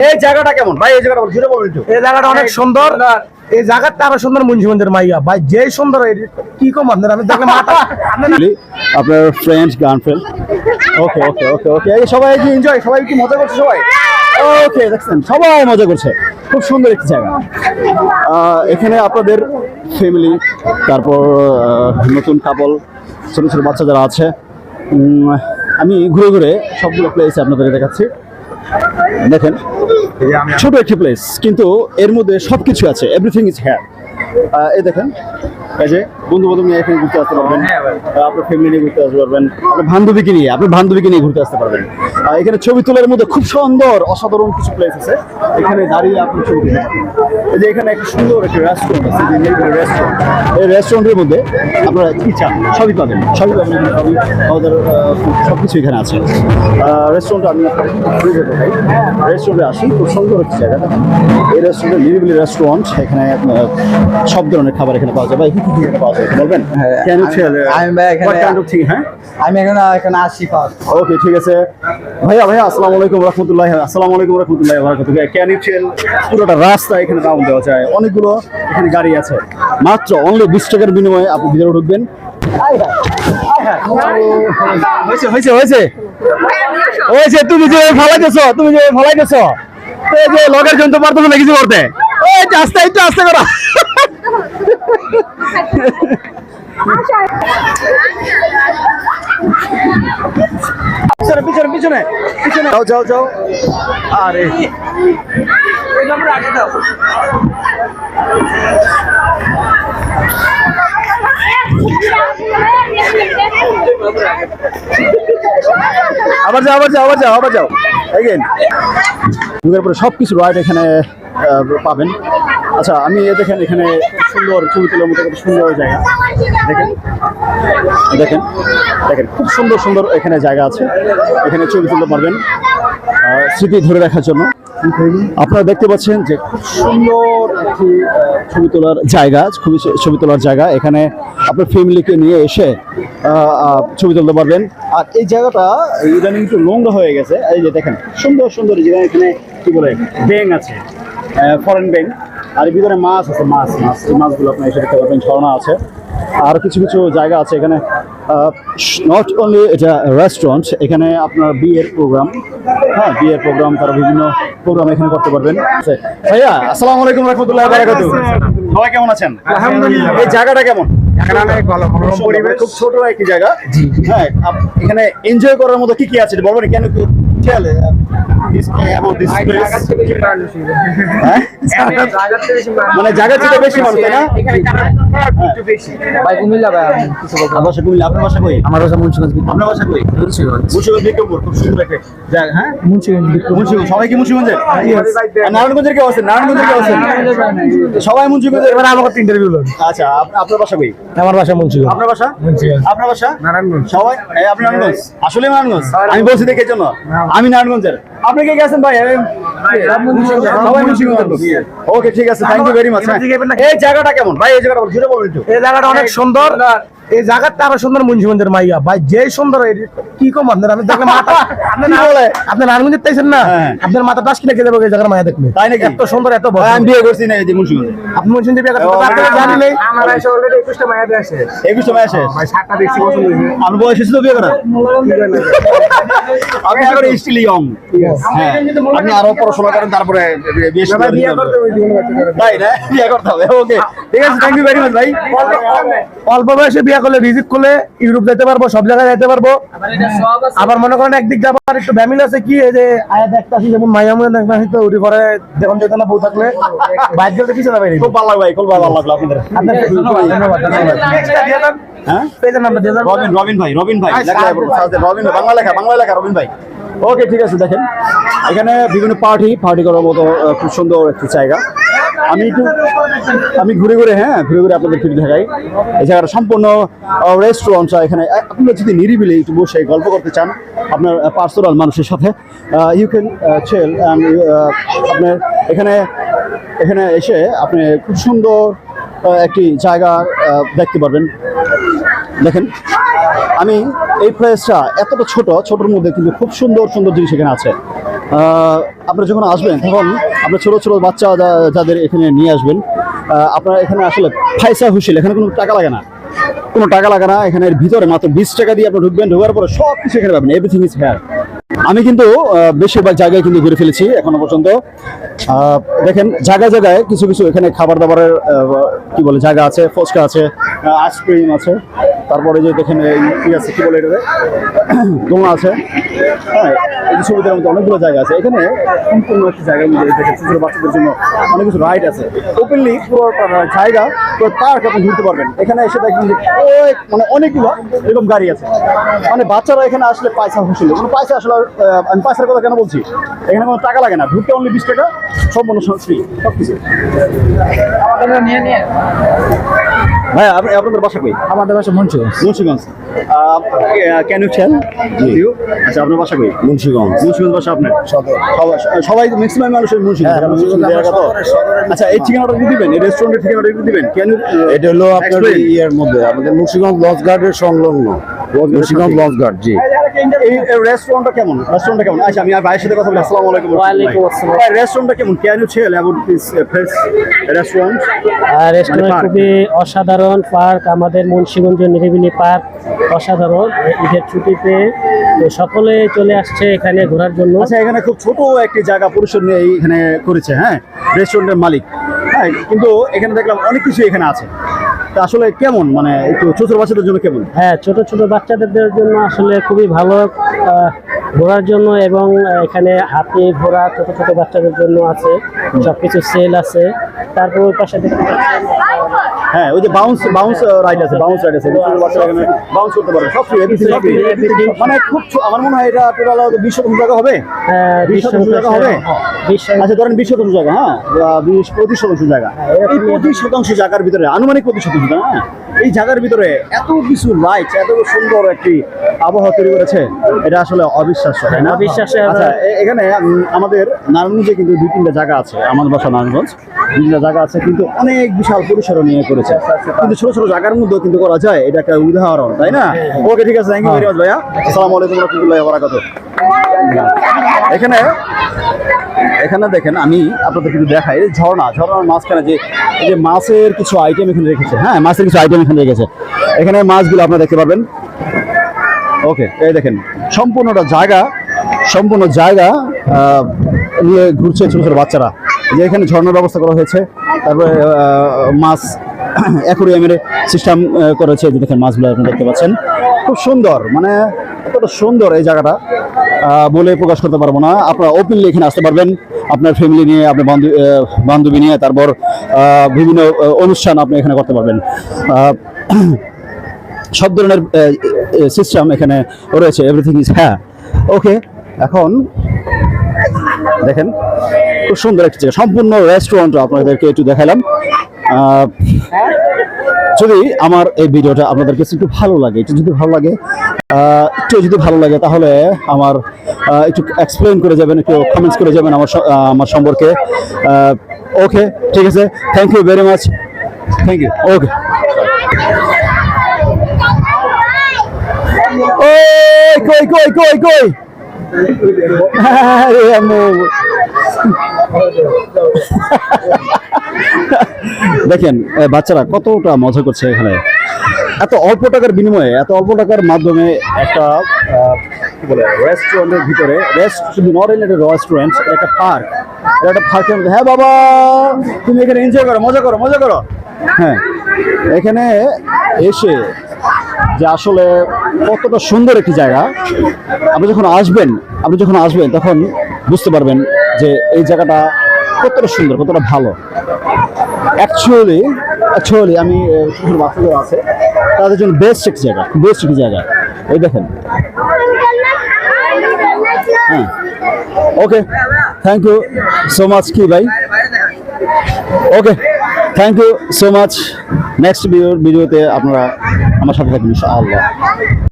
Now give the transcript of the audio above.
এই জায়গাটা কেমন ভাই? এই জায়গাটা জুড়ে বলবেন একটু। এই জায়গাটা অনেক সুন্দর। এই জায়গাটা আরো সুন্দর মুন্সিগঞ্জের মাইয়া ভাই, যে সুন্দর কি কম আপনার, আমি দেখলাম আপনার ফ্রেন্ডস গার্লফ্রেন্ড। ওকে ওকে ওকে ওকে, এই সবাই কি এনজয়, সবাই কি মজা করছে সবাই? ওকে, দেখছেন সবাই মজা করছে, খুব সুন্দর একটি জায়গা। এখানে আপনাদের ফ্যামিলি, তারপর নতুন কাপল, ছোট ছোট বাচ্চা যারা আছে, আমি ঘুরে ঘুরে সবগুলো প্লেস আপনাদের দেখাচ্ছি। দেখেন ছোট একটি প্লেস, কিন্তু এর মধ্যে সবকিছু আছে, এভরিথিং ইজ হেয়ার। এই দেখেন, এই যে বন্ধু বান্ধব নিয়ে এখানে ঘুরতে আসতে পারবেন, আপনার ফ্যামিলি নিয়ে ঘুরতে আসতে পারবেন, আপনার বান্ধবীকে নিয়ে ঘুরতে আসতে পারবেন। এখানে ছবি তোলার মধ্যে খুব সুন্দর অসাধারণ কিছু প্লেস আছে, এখানে দাঁড়িয়ে আপনি ছবি তুলতে পারবেন। এই যে এখানে একটা সুন্দর একটা রেস্টুরেন্ট আছে, রেস্টুরেন্ট। এই রেস্টুরেন্টের মধ্যে আপনারা কি চান সবই পাবেন, আমাদের সবকিছু এখানে আছে। রেস্টুরেন্টে আমি রেস্টুরেন্টে আসি, খুব সুন্দর একটি জায়গা। এই রেস্টুরেন্ট নিরিবিলি রেস্টুরেন্ট, এখানে সব ধরনের খাবার এখানে পাওয়া যায়। ভাই কি কি পাওয়া যায় বলবেন? আমি এখানে আসি। ওকে, ঠিক আছে ভাইয়া। আসসালামু আলাইকুম রাহমাতুল্লাহি। আসসালামু আলাইকুম রাহমাতুল্লাহি ওয়া বারাকাতুহু। ক্যান ইউ টেল পুরোটা রাস্তা এখানে রাউন্ড দেওয়া যায়, অনেকগুলো এখানে গাড়ি আছে, মাত্র অনলি 20 টাকার বিনিময়ে আপনি ভিতরে ঢুকবেন। হয়েছে তুমি যে ফালাইতেছো, এই যে লগের জন্য পারতো না কিছু করতে। ওই আস্তে একটু আস্তে করো। পিছনে যাও। আরে আবার যাও এগেন। ঢুকার পরে সবকিছু রাইট এখানে পাবেন। আচ্ছা, আমি দেখেন এখানে সুন্দর ছবি তোলার মতো একটা সুন্দর জায়গা। দেখেন খুব সুন্দর এখানে জায়গা আছে, এখানে ছবি তুলতে পারবেন স্মৃতি ধরে রাখার জন্য। আপনারা দেখতে পাচ্ছেন যে খুব সুন্দর একটি ছবি তোলার জায়গা। এখানে আপনার ফ্যামিলিকে নিয়ে এসে ছবি তুলতে পারবেন। আর এই জায়গাটা ইদানিং একটু নোংরা হয়ে গেছে। এই যে দেখেন সুন্দর জায়গা, এখানে কি বলে ব্যাঙ আছে, ফরেন ব্যাঙ, আর ভিতরে মাছ আছে, মাছ এই মাছগুলো আপনি এসে দেখতে পারবেন। ঝর্ণা আছে, আর কিছু জায়গা আছে এখানে। নট অনলি এটা রেস্টুরেন্ট, এখানে আপনার বিয়ের প্রোগ্রাম, তারা বিভিন্ন প্রোগ্রাম এখানে করতে পারবেন। ভাইয়া আসসালামু আলাইকুম রাহমাতুল্লাহি ওয়া বারাকাতুহু। সবাই কেমন আছেন? আলহামদুলিল্লাহ। এই জায়গাটা কেমন? খুব ছোট একটি জায়গা। হ্যাঁ, এখানে এনজয় করার মতো কি আছে বলবেন? কেন মানে জায়গা থেকে বেশি মানুষ, তাই না? আপনার বাসা কই? আমার বাসা মুন্সিগঞ্জ। আপনার বাসা কই? মুন্সিগঞ্জ বিক্রমপুর। খুব সুন্দর একটা জায়গা। হ্যাঁ, মুন্সিগঞ্জ। সবাই কি মুন্সিগঞ্জের? নারায়ণগঞ্জের কেউ আছেন? সবাই মুন্সিগঞ্জের। এবার আমাকে ইন্টারভিউ লোন। আচ্ছা, আপনার বাসা কই? আমার বাসা মুন্সিগঞ্জ। আপনার বাসা? আপনার বাসা নারায়ণগঞ্জ। সবাই আপনি নারায়ণগঞ্জ? আসলে নারায়ণগঞ্জ? আমি বলছি দেখে জন্য আমি নারায়ণগঞ্জের। আপনি কে গেছেন ভাই? সবাই মুন্সিগঞ্জ। ওকে, ঠিক আছে, থ্যাংক ইউ ভেরি মাচ। এই জায়গাটা কেমন ভাই? এই জায়গাটা জুড়ে বলবেন একটু। এই জায়গাটা অনেক সুন্দর। এই জায়গাটা আরো সুন্দর মুন্সিগঞ্জের মাইয়া ভাই, যে সুন্দর কি কম আপনার, আমি দেখলাম আপনি নারায়ণগঞ্জের তাইছেন না, আপনার মাথা টাস কিনে খেতে পারবে এই জায়গার মাইয়া দেখলে। তাই নাকি? এত সুন্দর, এত বড়। আমি বিয়ে করছি না এই যে মুন্সিগঞ্জে। আপনি মুন্সিগঞ্জে বিয়ে করতে পারবেন? জানি নাই। আমার বয়স অলরেডি 21টা মাইয়া বিয়ে আছে। 21টা মাইয়া আছে ভাই, 7টা দেখছি পছন্দ হইছে। আমার বয়স এসে তো বিয়ে করা। আপনি এখন স্টিল ইয়ং। হ্যাঁ, আপনি আরো পড়াশোনা করেন, তারপরে বিয়ে করতে হবে। তাই না? বিয়ে করতে হবে। ওকে, ঠিক আছে, থ্যাংক ইউ ভেরি মাচ ভাই। অল্প বয়সে বিয়ে করলে রিজিক করলে ইউরোপ যেতে পারবো, সব জায়গায় যেতে পারবো। আবার মনে করেন একদিক যাবার একটু ফ্যামিলি আছে, কি এই যে আয়াত একটা আছে, যেমন মাইয়া মুয়ে দেখবেন তো উড়ি করে যখন যেত না, বউ থাকলে বাইক গেলে কিছু না ভাই। খুব ভালো লাগে ভাই, খুব ভালো লাগলো আপনাদের। ধন্যবাদ। হ্যাঁ, পেজের নাম্বার দিয়ে দেন। রবিন ভাই বাংলা লেখা রবিন ভাই। ওকে, ঠিক আছে। দেখেন এখানে বিভিন্ন পার্টি করার মতো খুব সুন্দর একটি জায়গা। আমি ঘুরে ঘুরে আপনাদের ফিরে দেখাই। এই জায়গাটা সম্পূর্ণ রেস্টুরেন্ট। এখানে আপনারা যদি নিরিবিলি একটু বসে গল্প করতে চান আপনার পার্সোনাল মানুষের সাথে, ইউ ক্যান চিল। আপনার এখানে এসে আপনি খুব সুন্দর একটি জায়গা দেখতে পারবেন। দেখেন, আমি এই প্লেসটা এতটা ছোটর মধ্যে কিন্তু খুব সুন্দর জিনিস এখানে আছে। আপনারা যখন আসবেন তখন আপনার ছোট ছোট বাচ্চা যাদের এখানে নিয়ে আসবেন, আপনারা এখানে আসলে পয়সা হুসিল, এখানে কোনো টাকা লাগে না, কোনো টাকা লাগে না। এখানে ভিতরে মাত্র 20 টাকা দিয়ে আপনি ঢুকবেন, ঢোকার পরে সব কিছু এখানে পাবেন, এভরিথিং ইজ হেয়ার। আমি কিন্তু বেশিরভাগ জায়গায় কিন্তু ঘুরে ফেলেছি এখনো পর্যন্ত। দেখেন জায়গায় জায়গায় কিছু কিছু এখানে খাবার দাবারের কি বলে জায়গা আছে, ফুচকা আছে, আইসক্রিম আছে, তারপরে যে দেখেন এই কি আছে কি বলে এটাতে দোলনা আছে। হ্যাঁ, এই যে সুবিধার মধ্যে অনেকগুলো জায়গা আছে এখানে। সম্পূর্ণ একটি জায়গার মধ্যে দেখেন ছোট বাচ্চাদের জন্য অনেক কিছু রাইড আছে, ওপেনলি পুরো জায়গা, পুরো পার্ক আপনি ঘুরতে পারবেন। এখানে এসে দেখবেন যে মানে অনেকগুলো এরকম গাড়ি আছে, মানে বাচ্চারা এখানে আসলে পয়সা হুসিল, কোনো পয়সা আসলে আমি পয়সার কথা কেন বলছি, এখানে কোনো টাকা লাগে না, ঢুকতে অনলি 20 টাকা, সম্পূর্ণ ফ্রি সব কিছু। ভাই আপনাদের বাসা কই? আমাদের বাসা Munshiganj. Munshiganj. Can you tell? আচ্ছা, আপনার বাসা কই? মুন্সিগঞ্জ। মুন্সিগঞ্জ বাসা আপনার? সদর। সবাই ম্যাক্সিমাম মানুষের মুন্সিগঞ্জ। হ্যাঁ, কারণ মুন্সিগঞ্জ জায়গা তো। আচ্ছা, এই ঠিকানাটা দিয়ে দিবেন, এই রেস্টুরেন্টের ঠিকানাটা দিয়ে দিবেন। ক্যান ইউ এটা হলো আপনার ইয়ের মধ্যে আমাদের মুন্সিগঞ্জ লঞ্চ গার্ডের সংলগ্ন। মুন্সিগঞ্জ লঞ্চ গার্ড, জি। এই রেস্টুরেন্টটা কেমন? রেস্টুরেন্টটা কেমন? আচ্ছা, আমি আর ভাইয়ের সাথে কথা বলি। আসসালামু আলাইকুম। ওয়ালাইকুম আসসালাম। ভাই, রেস্টুরেন্টটা কেমন? Can you tell about this fresh restaurant? Restaurant park। খুবই অসাধারণ পার্ক, আমাদের মুন্সিগঞ্জ নিরিবিলি পার্ক অসাধারণ। ঈদের ছুটিতে সকলে চলে আসছে এখানে ঘোরার জন্য। আচ্ছা, এখানে খুব ছোট একটি জায়গা পরিসর নিয়ে এখানে করেছে, হ্যাঁ, রেস্টুরেন্টের মালিক। হ্যাঁ, কিন্তু এখানে দেখলাম অনেক কিছু এখানে আছে। তা আসলে কেমন, মানে একটু ছোট বাচ্চাদের জন্য কেমন? হ্যাঁ, ছোট ছোট বাচ্চাদের জন্য আসলে খুবই ভালো ঘোরার জন্য, এবং এখানে হাতি ঘোড়া ছোট ছোট বাচ্চাদের জন্য আছে, সবকিছু সেল আছে। তারপর ওই পাশে দেখতে পাচ্ছেন হ্যাঁ, ওই যে বাউন্স রাইড আছে, বাউন্স রাইড আছে, ছোট বাচ্চারা এখানে বাউন্স করতে পারবে, সব free, everything সব free। মানে খুব আমার মনে হয় এটা টোটাল 20 জায়গা হবে। 20 জায়গা হবে। আচ্ছা, ধরেন 20 জায়গা, হ্যাঁ, 20-25 জায়গা। এই 25 জায়গার ভিতরে আনুমানিক 25 জায়গা, হ্যাঁ, এই জায়গার ভিতরে এত কিছু লাইট, এত সুন্দর একটি আবহাওয়া তৈরি করেছে, এটা আসলে অবিশ্বাস্য, তাই না? অবিশ্বাস্য। আচ্ছা, এখানে আমাদের নারায়ণগঞ্জে কিন্তু 2-3টা জায়গা আছে, আমাদের বাসা নারায়ণগঞ্জ, 2-3টা জায়গা আছে, কিন্তু অনেক বিশাল পরিসর নিয়ে করেছে, কিন্তু ছোট ছোট জায়গার মধ্যে কিন্তু করা যায়, এটা একটা উদাহরণ, তাই না? ওকে, ঠিক আছে, থ্যাংক ইউ ভেরি মাচ ভাইয়া। আসসালামু আলাইকুম ওয়া রাহমাতুল্লাহি ওয়া বারাকাতুহু। এখানে দেখেন, আমি আপনাদের কিন্তু দেখাই, এই ঝর্ণার মাঝখানে যে এই যে মাছের কিছু আইটেম এখানে রেখেছে, হ্যাঁ, মাছের কিছু আইটেম এখানে রেখেছে, এখানে মাছগুলো আপনারা দেখতে পারবেন। ওকে, এই দেখেন সম্পূর্ণ জায়গা নিয়ে ঘুরছে ছোট ছোট বাচ্চারা, যে এখানে ঝর্ণার ব্যবস্থা করা হয়েছে, তারপরে মাছ অ্যাকোরিয়ামের সিস্টেম করেছে, যে দেখেন মাছগুলো আপনি দেখতে পাচ্ছেন, খুব সুন্দর, মানে এতটা সুন্দর এই জায়গাটা বলে প্রকাশ করতে পারবো না। আপনারা ওপেনলি এখানে আসতে পারবেন আপনার ফ্যামিলি নিয়ে, আপনার বান্ধবী নিয়ে, তারপর বিভিন্ন অনুষ্ঠান আপনি এখানে করতে পারবেন। সব ধরনের সিস্টেম এখানে রয়েছে, এভরিথিং ইজ, হ্যাঁ। ওকে, এখন দেখেন খুব সুন্দর একটি জায়গা, সম্পূর্ণ রেস্টুরেন্ট আপনাদেরকে একটু দেখালাম। যদি আমার এই ভিডিওটা আপনাদের কাছে একটু ভালো লাগে, তাহলে আমার একটু এক্সপ্লেইন করে যাবেন, একটু কমেন্টস করে যাবেন আমার সম্পর্কে। ওকে, ঠিক আছে, thank you very much, thank you. Okay, কই দেখেন বাচ্চারা কতটা মজা করছে এখানে, এত অল্প টাকার বিনিময়ে, এত অল্প টাকার মাধ্যমে একটা কি বলে রেস্টুরেন্টের ভিতরে, শুধু নট অনলি রেস্টুরেন্ট, একটা পার্ক, একটা পার্কের মধ্যে। হ্যাঁ বাবা, তুমি এখানে এনজয় করো, মজা করো। হ্যাঁ, এখানে এসে যে আসলে কতটা সুন্দর একটি জায়গা, আপনি যখন আসবেন তখন বুঝতে পারবেন যে এই জায়গাটা কতটা সুন্দর, কতটা ভালো। অ্যাকচুয়ালি আমি ছোট বাচ্চাদের আছে তাদের জন্য বেস্ট একটি জায়গা, এই দেখেন। হ্যাঁ, okay, thank you so much. কি ভাই, okay, thank you so much. Next ভিডিওতে আপনারা আমার সাথে থাকবেন ইনশাআল্লাহ।